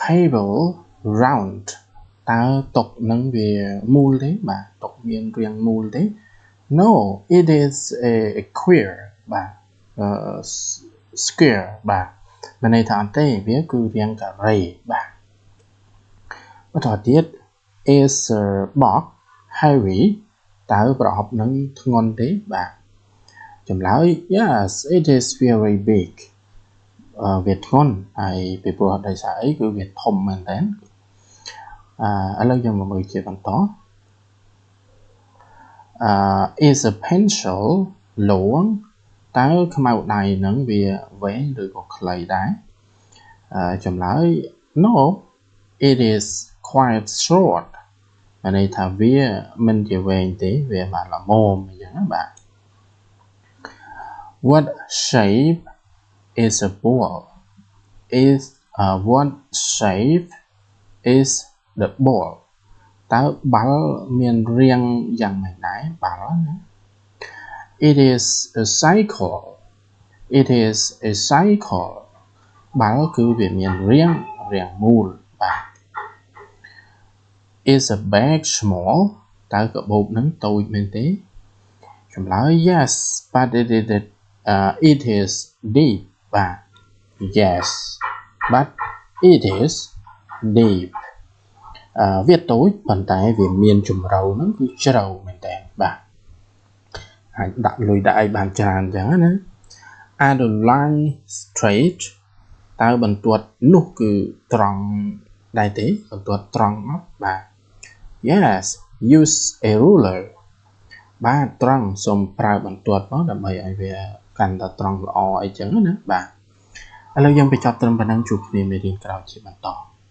pebble round តើតុកនឹងវាមូលទេបាទតុកមានរាងមូលទេ No it is a square បាទ square បាទមានន័យថាអត់ទេវាគឺរាងការ៉េបាទបន្តទៀត is a box heavy តើប្រអប់នឹងធ្ងន់ទេបាទចម្លើយ Yes it is very big វាធ្ងន់ហើយពីព្រោះដោយសារអីគឺវាធំមែនតើឥឡូវយើងមកមើលជាបន្ត is a pencil long តើខ្មៅដៃនឹងវាវែងឬក៏ខ្លីដែរចម្លើយ No it is quite short មានន័យថាវាមិនជាវែងទេវាបានល្មមអញ្ចឹងណាបាទ What shape is a ball what shape is the ball តើបាល់មានរាងយ៉ាងម៉េចដែរបាល់ណា It is a cycle បាល់គឺវាមានរាងមូលបាទ Is a bag small តើកាបូបនឹងតូចមែនទេចម្លើយ Yes but it is deep បាទ Yes but it is deep វាតូចប៉ុន្តែវាមានជម្រៅហ្នឹងគឺជ្រៅមែនតើបាទអាចដាក់លុយដាក់អីបានច្រើនអញ្ចឹងណា Are the line straight តើបន្ទាត់នោះគឺត្រង់ដែរទេបន្ទាត់ត្រង់អត់បាទ Yes use a ruler បាទត្រង់សូមប្រើបន្ទាត់មកដើម្បីឲ្យវាកាន់តែត្រង់ល្អអីចឹងណាបាទឥឡូវយើងបញ្ចប់ត្រឹមប៉ុណ្ណឹងជួបគ្នាមេរៀនក្រោយជាបន្ត